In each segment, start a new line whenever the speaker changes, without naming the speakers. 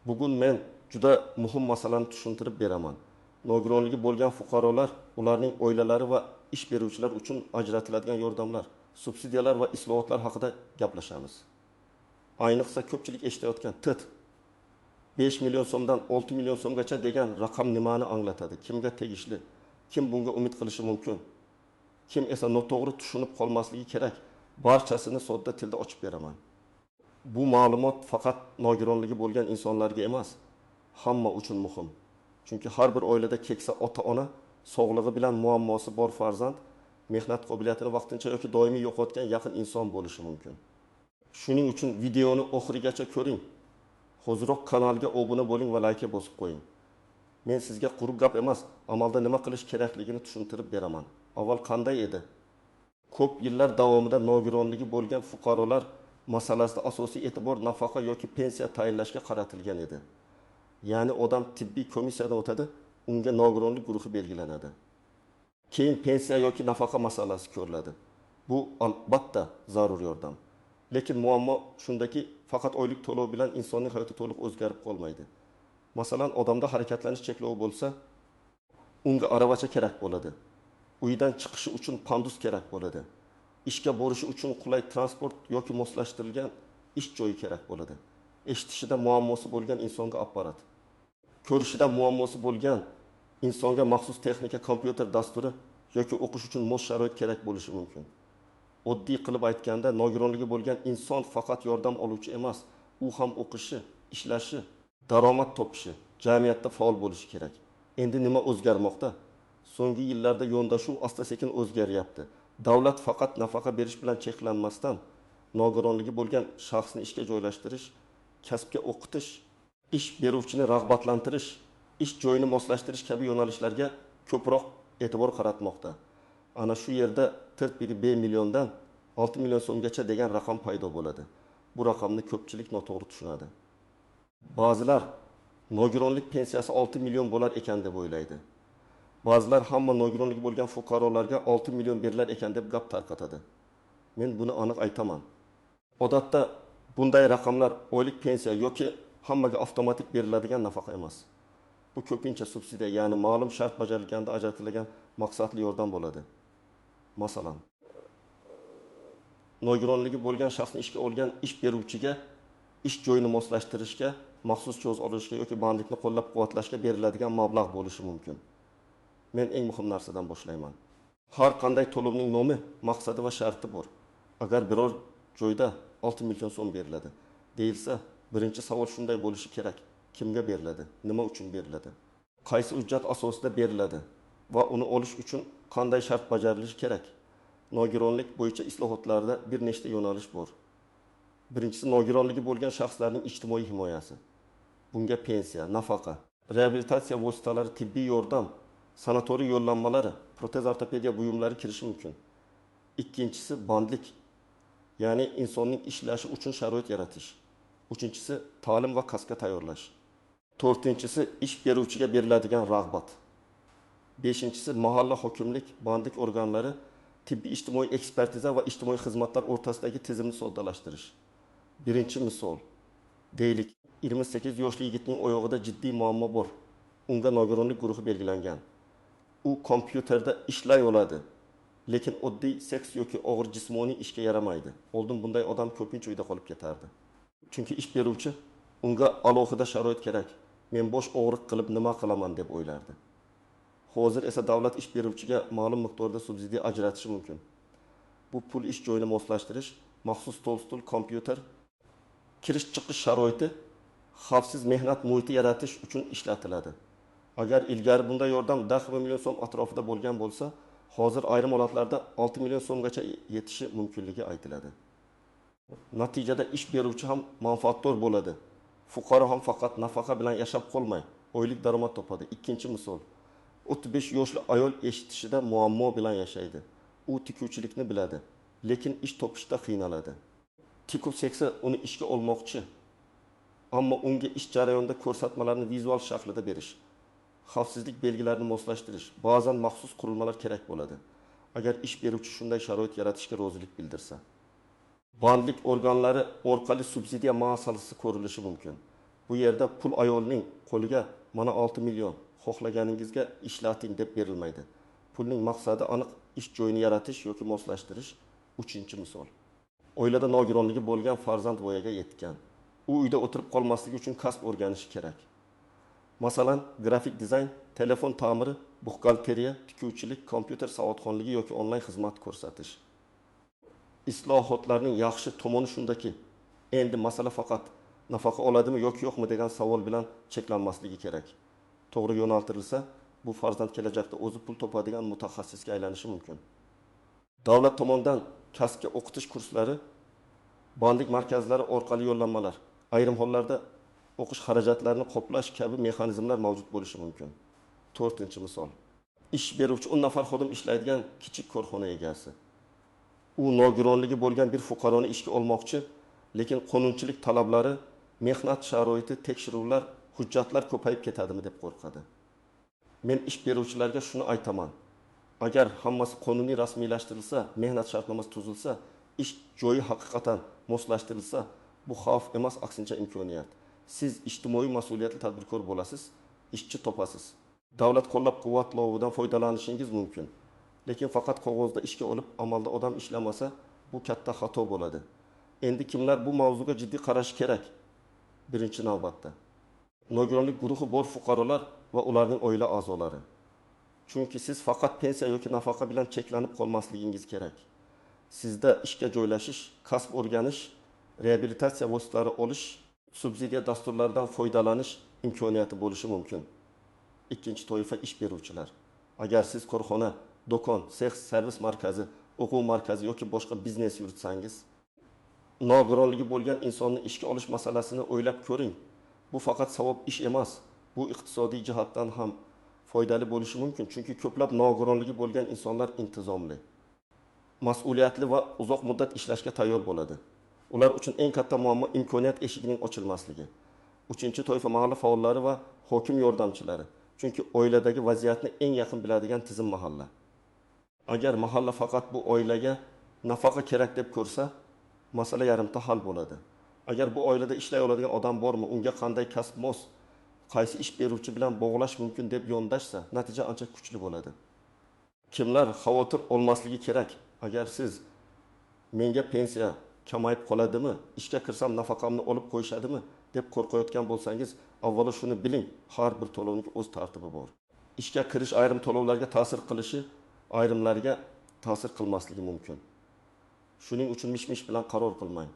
Bugun men juda muhim masalani tushuntirib beraman. Nogironligi bo'lgan fuqarolar, ularning oilalari va ish beruvchilar uchun ajratiladigan yordamlar, subsidiyalar va islohotlar haqida gaplashamiz. Ayniqsa ko'pchilik eshitayotgan TIT 5 million so'mdan 6 million so'mgacha degan raqam nimani anglatadi? Kimga tegishli? Kim bunga umid qilishi mumkin? Kim esa noto'g'ri tushunib qolmasligi kerak? Barchasini sodda tilda ochib beraman. Bu ma'lumot faqat nogironligi bo'lgan insonlarga emas, hamma uchun muhim. Chunki har bir oilada keksa ota-ona, sog'lig'i bilan muammosi bor farzand, mehnat qobiliyatini vaqtincha yoki doimiy yo'qotgan yaqin inson bo'lishi mumkin. Shuning uchun videoni oxirigacha ko'ring. Hoziroq kanalga obuna bo'ling va like bosib qo'ying. Men sizga quruq gap emas, amalda nima qilish kerakligini tushuntirib beraman. Avval qanday edi? Ko'p yillar davomida nogironligi bo'lgan fuqarolar masalasida asosiy e'tibor nafaqa yoki pensiya tayinlashga qaratilgan edi. Ya'ni odam tibbiy komissiyadan o'tadi, unga nogironlik guruhi belgilanadi. Keyin pensiya yoki nafaqa masalasi ko'riladi. Bu albatta zarur yordam. Lekin muammo shundaki, faqat oylik to'lov bilan insonning hayoti to'liq o'zgarib qolmaydi. Masalan, odamda harakatlanish cheklovi bo'lsa, unga aravacha kerak bo'ladi. Uydan chiqishi uchun pandus kerak bo'ladi. Ishga borishi uchun qulay transport yoki moslashtirilgan ish joyi kerak bo'ladi. Eshitishida muammosi bo'lgan insonga apparat. Ko'rishida muammosi bo'lgan insonga maxsus texnika, kompyuter dasturi yoki o'qish uchun mos sharoit kerak bo'lishi mumkin. Oddiy qilib aytganda, nogironligi bo'lgan inson faqat yordam oluvchi emas, u ham o'qishi, ishlashi, daromad topishi, jamiyatda faol bo'lishi kerak. Endi nima o'zgarmoqda? So'nggi yillarda yondashuv asta-sekin o'zgaryapti. Davlat faqat nafaqa berish bilan cheklanmasdan, nogironligi bo'lgan shaxsni ishga joylashtirish, kasbga o'qitish, ish beruvchini rag'batlantirish, ish joyini moslashtirish kabi yo'nalishlarga ko'proq e'tibor qaratmoqda. Ana shu yerda 41 milliondan 6 million so'mgacha degan raqam paydo bo'ladi. Bu raqamni ko'pchilik noto'g'ri tushunadi. Ba'zilar nogironlik pensiyasi 6 million bo'lar ekan deb o'ylaydi. Ba'zilar hamma nogironligi bo'lgan fuqarolarga 6 million berilar ekan deb gap tarqatadi. Men buni aniq aytaman. Odatda bunday raqamlar oylik pensiya yoki hammaga avtomatik beriladigan nafaqa emas. Bu ko'pincha subsidiya, ya'ni ma'lum shart bajarilganda ajratilgan maqsadli yordam bo'ladi. Masalan, nogironligi bo'lgan shaxsni ishga olgan ish beruvchiga ish joyini moslashtirishga, maxsus joz olishga yoki bandlikni qo'llab-quvvatlashga beriladigan mablag' bo'lishi mumkin. Men eng muhim narsadan boshlayman. Har qanday to'lovning nomi, maqsadi va sharti bor. Agar biror joyda 6 million so'm beriladi deyilsa, birinchi savol shunday bo'lishi kerak: kimga beriladi? Nima uchun beriladi? Qaysi hujjat asosida beriladi? Va uni olish uchun qanday shart bajarilishi kerak? Nogironlik bo'yicha islohotlarda bir nechta yo'nalish bor. Birinchisi, nogironligi bo'lgan shaxslarning ijtimoiy himoyasi. Bunga pensiya, nafaqa, reabilitatsiya vositalari, tibbiy yordam, sanatoriy yo'llanmalari, protez ortopediya buyumlari kirishi mumkin. Ikkinchisi, bandlik, ya'ni insonning ishlashi uchun sharoit yaratish. Uchinchisi, ta'lim va kasbga tayyorlash. To'rtinchisi, ish beruvchiga beriladigan rag'bat. Beshinchisi, mahalla hokimlik, bandlik organlari, tibbiy ijtimoiy ekspertiza va ijtimoiy xizmatlar o'rtasidagi tizimni soddalashtirish. Birinchi misol, deylik, 28 yoshli yigitning oyog'ida jiddiy muammo bor. Unga nogironlik guruhi belgilangan. U kompyuterda ishlay oladi, lekin oddiy seks yoki og'ir jismoniy ishga yaramaydi. Oldin bunday odam ko'pincha uyda qolib ketardi. Chunki ish beruvchi unga alohida sharoit kerak. Men bosh og'riq qilib nima qilaman deb o'ylardi. Hozir esa davlat ish beruvchiga ma'lum miqdorda subsidiya ajratishi mumkin. Bu pul ish joyini moslashtirish, maxsus stol, kompyuter, kirish-chiqish sharoiti, xavfsiz mehnat muhiti yaratish uchun ishlatiladi. Agar ilgari bunday yordam 10 million so'm atrofida bo'lgan bo'lsa, hozir ayrim holatlarda 6 million so'mgacha yetishi mumkinligi aytiladi. Natijada ish beruvchi ham manfaatdor bo'ladi. Fuqaro ham faqat nafaqa bilan yashab qolmay, oylik daromad topadi. Ikkinchi misol, 35 yoshli ayol eshitishida muammo bilan yashaydi. U tikuvchilikni biladi, lekin ish topishda qiynaladi. Tikuv seksi uni ishga olmoqchi, ammo unga ish jarayonida ko'rsatmalarni vizual shaklida berish, xavfsizlik belgilarini moslashtirish, ba'zan maxsus qurilmalar kerak bo'ladi. Agar ish beruvchi shunday sharoit yaratishga rozilik bildirsa. Bandlik organlari orqali subsidiya masalasi ko'rilishi mumkin. Bu yerda pul ayolning qo'liga mana 6 million xohlaganingizga ishlating deb berilmaydi. Pulning maqsadi aniq ish joyini yaratish yoki moslashtirish. 3-misol. Oilada nogironligi bo'lgan farzand voyaga yetgan. U uyda o'tirib qolmasligi uchun kasb o'rganishi kerak. Masalan, grafik dizayn, telefon ta'miri, buxgalteriya, tikuvchilik, kompyuter savodxonligi yoki onlayn xizmat ko'rsatish. Islohotlarning yaxshi tomoni shundaki, endi masala faqat nafaqa oladimi yoki yo'qmi degan savol bilan cheklanmasligi kerak. To'g'ri yo'naltirilsa, bu farzand kelajakda o'zi pul topadigan mutaxassisga aylanishi mumkin. Davlat tomonidan kasbga o'qitish kurslari, bandlik markazlari orqali yo'llanmalar, ayrim hollarda o'qish xarajatlarini qoplash kabi mexanizmlar mavjud bo'lishi mumkin. 4-misol. Ish beruvchi 10 nafar xodim ishlaydigan kichik korxona egasi. U nogironligi bo'lgan bir fuqaroni ishga olmoqchi, lekin qonunchilik talablari, mehnat sharoiti, tekshiruvlar, hujjatlar ko'payib ketadimi deb qo'rqadi. Men ish beruvchilarga shuni aytaman. Agar hammasi qonuniy rasmiylashtirilsa, mehnat shartnomasi tuzilsa, ish joyi haqiqatan moslashtirilsa, bu xavf emas, aksincha imkoniyat. Siz ijtimoiy mas'uliyatli tadbirkor bo'lasiz, ishchi topasiz. Davlat qo'llab-quvvatlovidan foydalanishingiz mumkin. Lekin faqat qog'ozda ishga olib, amalda odam ishlamasa, bu katta xato bo'ladi. Endi kimlar bu mavzuga jiddiy qarashi kerak? Birinchi navbatda nogironlik guruhi bor fuqarolar va ularning oila a'zolari. Chunki siz faqat pensiya yoki nafaqa bilan cheklanib qolmasligingiz kerak. Sizda ishga joylashish, kasb o'rganish, reabilitatsiya vositalari olish, subsidiya dasturlaridan foydalanish imkoniyati bo'lishi mumkin. Ikkinchi toifa ish beruvchilar. Agar siz korxona, do'kon, sex, servis markazi, o'quv markazi yoki boshqa biznes yuritsangiz, nogironligi bo'lgan insonni ishga olish masalasini o'ylab ko'ring. Bu faqat savob ish emas, bu iqtisodiy jihatdan ham foydali bo'lishi mumkin, chunki ko'plab nogironligi bo'lgan insonlar intizomli, mas'uliyatli va uzoq muddat ishlashga tayyor bo'ladi. Ular uchun eng katta muammo imkoniyat eshigining ochilmasligi. 3-toifa mahalla faollari va hokim yordamchilari, chunki oiladagi vaziyatni eng yaqin biladigan tizim mahalla. Agar mahalla faqat bu oilaga nafaqa kerak deb ko'rsa, masala yarimta hal bo'ladi. Agar bu oilada ishlay oladigan odam bormi, unga qanday kasb mos, qaysi ish beruvchi bilan bog'lash mumkin deb yondashsa, natija ancha kuchli bo'ladi. Kimlar xavotir olmasligi kerak? Agar siz menga pensiya kamayib qoladimi, ishga kirsam nafaqamni olib qo'yishadimi deb qo'rqayotgan bo'lsangiz, avvalo shuni biling, har bir to'lovning o'z tartibi bor. Ishga kirish ayrim to'lovlarga ta'sir qilishi, ayrimlarga ta'sir qilmasligi mumkin. Shuning uchun mish-mish bilan qaror qilmang.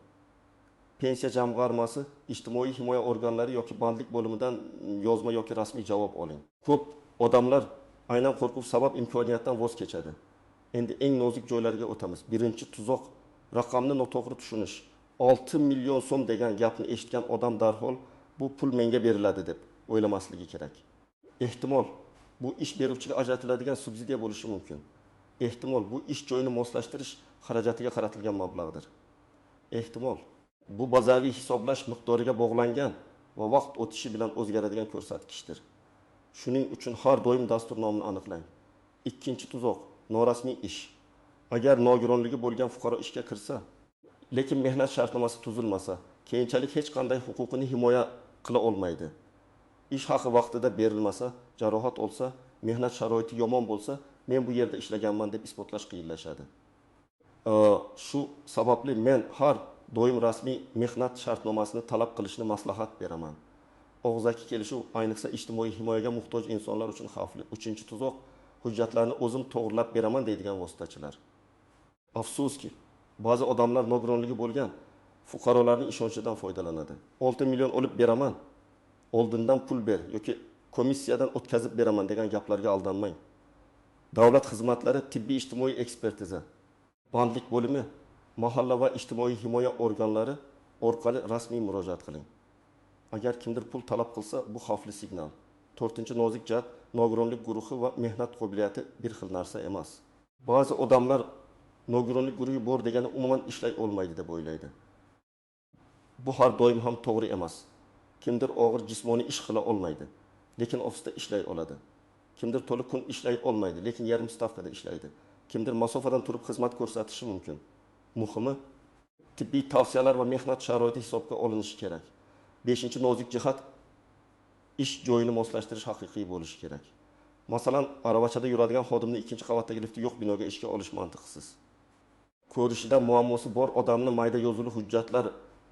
Pensiya jamg'armasi, ijtimoiy himoya organlari yoki bandlik bo'limidan yozma yoki rasmiy javob oling. Ko'p odamlar aynan qo'rquv sabab imkoniyatdan voz kechadi. Endi eng nozik joylarga o'tamiz. Birinchi tuzoq, raqamni noto'g'ri tushunish. 6 million so'm degan gapni eshitgan odam darhol bu pul menga beriladi deb o'ylamasligi kerak. Ehtimol bu ish beruvchiga ajratiladigan subsidiya bo'lishi mumkin. Ehtimol bu ish joyini moslashtirish xarajatiga qaratilgan mablag'dir. Ehtimol bu bazaviy hisoblash miqdoriga bog'langan va vaqt o'tishi bilan o'zgaradigan ko'rsatkichdir. Shuning uchun har doim dastur nomini aniqlang. Ikkinchi tuzoq, norasmiy ish. Agar nogironligi bo'lgan fuqaro ishga kirsa, lekin mehnat shartnomasi tuzilmasa, keyinchalik hech qanday huquqini himoya qila olmaydi. Ish haqi vaqtida berilmasa, jarohat olsa, mehnat sharoiti yomon bo'lsa, men bu yerda ishlaganman deb isbotlash qiyinlashadi. Shu sababli men har doim rasmiy mehnat shartnomasini talab qilishni maslahat beraman. Og'zaki kelishuv ayniqsa ijtimoiy himoyaga muhtoj insonlar uchun xavfli. 3-tuzoq, hujjatlarni o'zim to'g'rilab beraman deydigan vositachilar. Afsuski, ba'zi odamlar nogironligi bo'lgan fuqarolarning ishonchidan foydalanadi. 6 million olib beraman, oldindan pul ber yoki komissiyadan o'tkazib beraman degan gaplarga aldanmang. Davlat xizmatlari, tibbiy ijtimoiy ekspertiza, bandlik bo'limi, mahalla va ijtimoiy himoya organlari orqali rasmiy murojaat qiling. Agar kimdir pul talab qilsa, bu xavfli signal. 4-nozik jihat, nogironlik guruhi va mehnat qobiliyati bir xil narsa emas. Ba'zi odamlar nogironlik guruhi bor degani umuman ishlay olmaydi deb o'ylaydi. Bu har doim ham to'g'ri emas. Kimdir og'ir jismoniy ish qila olmaydi, lekin ofisda ishlay oladi. Kimdir to'liq kun ishlay olmaydi, lekin yarim stavkada ishlaydi. Kimdir masofadan turib xizmat ko'rsatishi mumkin. Muhimi, tibbiy tavsiyalar va mehnat sharoiti hisobga olinishi kerak. Beshinchi nozik jihat ish joyini moslashtirish haqiqiy bo'lishi kerak. Masalan, aravachada yuradigan xodimni ikkinchi qavatdagi lifti yo'q binoga ishga olish mantiqsiz. Ko'rishida muammosi bor odamni mayda yozuvli hujjatlar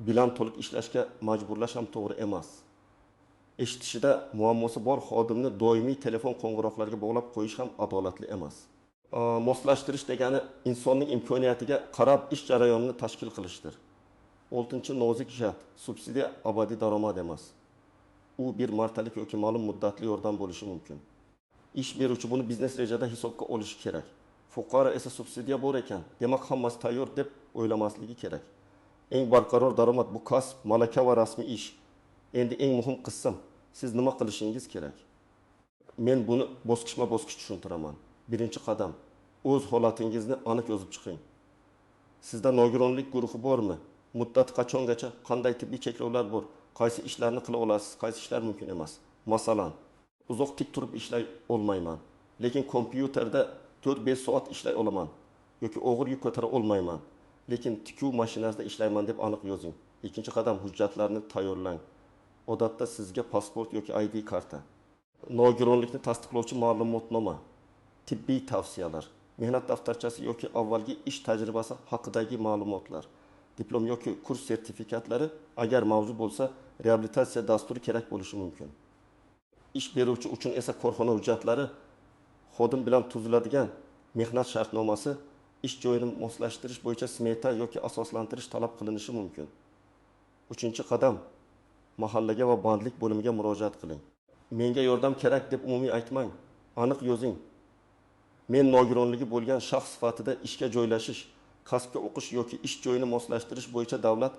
bilan to'liq ishlashga majburlash ham to'g'ri emas. Eshitishida muammosi bor xodimni doimiy telefon qo'ng'iroqlariga bog'lab qo'yish ham adolatli emas. Moslashtirish degani insonning imkoniyatiga qarab ish jarayonini tashkil qilishdir. 6-chi nozik jihat subsidiya abadiy daromad emas. U bir martalik yoki ma'lum muddatli yordam bo'lishi mumkin. Ish beruvchi buni biznes rejada hisobga olishi kerak. Fuqaro esa subsidiya bor ekan, demak hammasi tayyor deb o'ylamasligi kerak. Eng barqaror daromad bu kasb, malaka va rasmiy ish. Endi eng muhim qism, siz nima qilishingiz kerak? Men buni bosqichma-bosqich tushuntiraman. Birinchi qadam, o'z holatingizni aniq yozib chiqing. Sizda nogironlik guruhi bormi? Muddat qachongacha? Qanday tibbiy cheklovlar bor? Qaysi ishlarni qila olasiz, qaysi ishlar mumkin emas? Masalan, uzoq tik turib ishlay olmayman, lekin kompyuterda 4-5 soat ishlay olaman yoki og'ir yuk ko'tara olmayman, lekin tikuv mashinasida ishlayman deb aniq yozing. Ikkinchi qadam, hujjatlarni tayyorlang. Odatda sizga pasport yoki ID karta, nogironlikni tasdiqlovchi ma'lumotnoma, tibbiy tavsiyalar, mehnat daftarchasi yoki avvalgi ish tajribasi haqidagi ma'lumotlar, diplom yoki kurs sertifikatlari, agar mavjud bo'lsa, reabilitatsiya dasturi kerak bo'lishi mumkin. Ish beruvchi uchun esa korxona hujjatlari, xodim bilan tuziladigan mehnat shartnomasi, ish joyini moslashtirish bo'yicha smeta yoki asoslantirish talab qilinishi mumkin. 3-chi qadam, mahallaga va bandlik bo'limiga murojaat qiling. Menga yordam kerak deb umumiy aytmang, aniq yozing. Men nogironligi bo'lgan shaxs sifatida ishga joylashish, kasbga o'qish yoki ish joyini moslashtirish bo'yicha davlat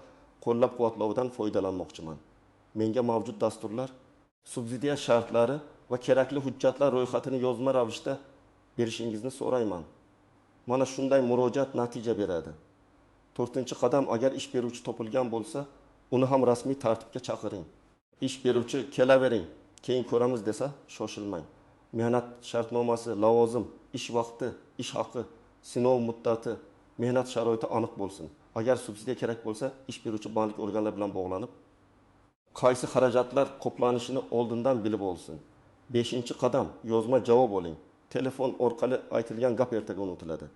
qo'llab-quvvatlovidan foydalanmoqchiman. Menga mavjud dasturlar, subsidiya shartlari va kerakli hujjatlar ro'yxatini yozma ravishda berishingizni so'rayman. Mana shunday murojaat natija beradi. 4-chi qadam, agar ish beruvchi topilgan bo'lsa, uni ham rasmiy tartibga chaqiring. Ish beruvchi kelavering, keyin ko'ramiz desa, shoshilmang. Mehnat shartnomasi, lavozim, ish vaqti, ish haqi, sinov muddati, mehnat sharoiti aniq bo'lsin. Agar subsidiya kerak bo'lsa, ish beruvchi bandlik organlari bilan bog'lanib, qaysi xarajatlar qoplanishini oldindan bilib olsin. 5-chi qadam, yozma javob oling. Telefon orqali aytilgan gap ertaga unutiladi.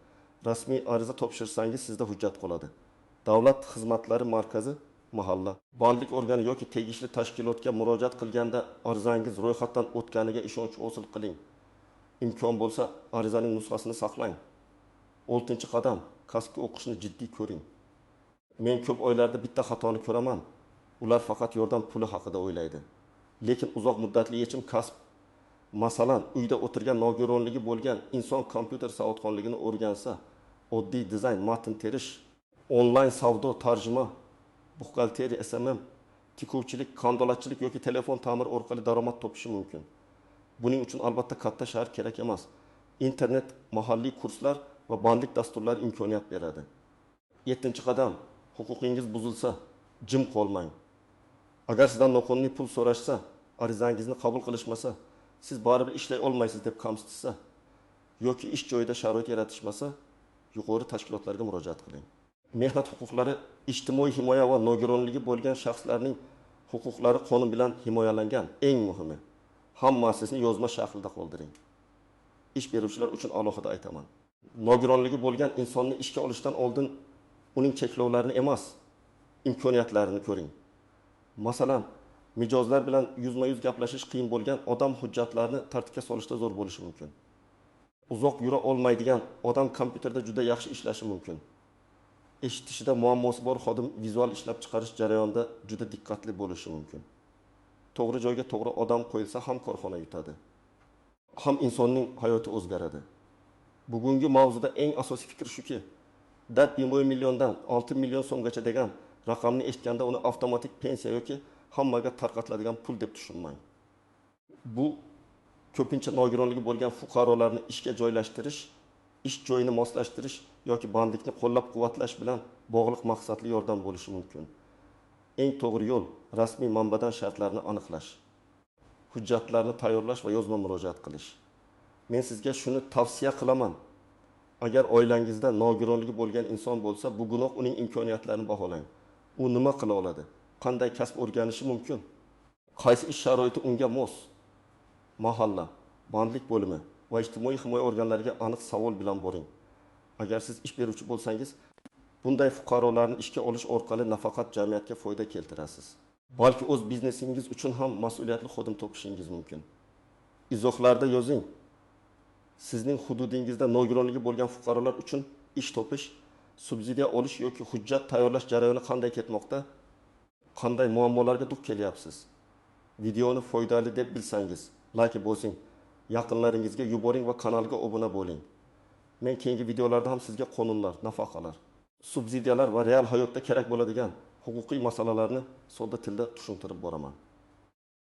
Rasmiy ariza topshirsangiz sizda hujjat qoladi. Davlat xizmatlari markazi, mahalla, bandlik organi yoki tegishli tashkilotga murojaat qilganda arizangiz ro'yxatdan o'tganiga ishonch hosil qiling. Imkon bo'lsa, arizaning nusxasini saqlang. 6-chi qadam, kasbga o'qishni jiddiy ko'ring. Men ko'p oylarda bitta xatoni ko'raman. Ular faqat yordam puli haqida o'ylaydi. Lekin uzoq muddatli yechim kasb. Masalan, uyda o'tirgan nogironligi bo'lgan inson kompyuter savodxonligini o'rgansa, oddiy dizayn, matn terish, onlayn savdo, tarjima, buxgalteriya, SMM, tikuvchilik, qandolatchilik yoki telefon ta'mir orqali daromad topishi mumkin. Buning uchun albatta katta shahar kerak emas. Internet, mahalliy kurslar va bandlik dasturlari imkoniyat beradi. 7-chi qadam, huquqingiz buzilsa, jim qolmang. Agar sizdan noqonuniy pul so'rashsa, arizangizni qabul qilishmasa, siz baribir ishlay olmaysiz deb kamsitsa yoki ish joyida sharoit yaratishmasa, yuqori tashkilotlarga murojaat qiling. Mehnat huquqlari, ijtimoiy himoya va nogironligi bo'lgan shaxslarning huquqlari qonun bilan himoyalangan. Eng muhimi, hammasini yozma shaklda qoldiring. Ish beruvchilar uchun alohida aytaman. Nogironligi bo'lgan insonni ishga olishdan oldin uning cheklovlarini emas, imkoniyatlarini ko'ring. Masalan, mijozlar bilan yuzma-yuz gaplashish qiyin bo'lgan odam hujjatlarni tartibga solishda zo'r bo'lishi mumkin. Uzoq yura olmaydigan odam kompyuterda juda yaxshi ishlashi mumkin. Eshitishida muammosi bor xodim vizual ishlab chiqarish jarayonida juda diqqatli bo'lishi mumkin. To'g'ri joyga to'g'ri odam qo'yilsa ham korxona yutadi. Ham insonning hayoti o'zgaradi. Bugungi mavzuda eng asosiy fikr shuki, dad 1 milliondan 6 million so'mgacha degan raqamni eshitganda uni avtomatik pensiya yoki hammaga tarqatiladigan pul deb tushunmang. Bu ko'pincha nogironligi bo'lgan fuqarolarni ishga joylashtirish, ish joyini moslashtirish yoki bandlikni qo'llab-quvvatlash bilan bog'liq maqsadli yordam bo'lishi mumkin. Eng to'g'ri yo'l rasmiy manbadan shartlarni aniqlash, hujjatlarni tayyorlash va yozma murojaat qilish. Men sizga shuni tavsiya qilaman. Agar oilangizda nogironligi bo'lgan inson bo'lsa, bugunoq uning imkoniyatlarini baholang. U nima qila oladi? qanday kasb o'rganishi mumkin? Qaysi ish sharoiti unga mos? Mahalla, bandlik bo'limi va ijtimoiy himoya organlariga aniq savol bilan boring. Agar siz ish beruvchi bo'lsangiz, bunday fuqarolarni ishga olish orqali nafaqat jamiyatga foyda keltirasiz, balki o'z biznesingiz uchun ham mas'uliyatli xodim topishingiz mumkin. Izohlarda yozing. Sizning hududingizda nogironligi bo'lgan fuqarolar uchun ish topish, subsidiya olish yoki hujjat tayyorlash jarayoni qanday ketmoqda? Qanday muammolarga duch kelyapsiz? Videoni foydali deb bilsangiz, like bosing, yaqinlaringizga yuboring va kanalga obuna bo'ling. Men keyingi videolarda ham sizga qonunlar, nafaqalar, subsidiyalar va real hayotda kerak bo'ladigan huquqiy masalalarni sodda tilda tushuntirib boraman.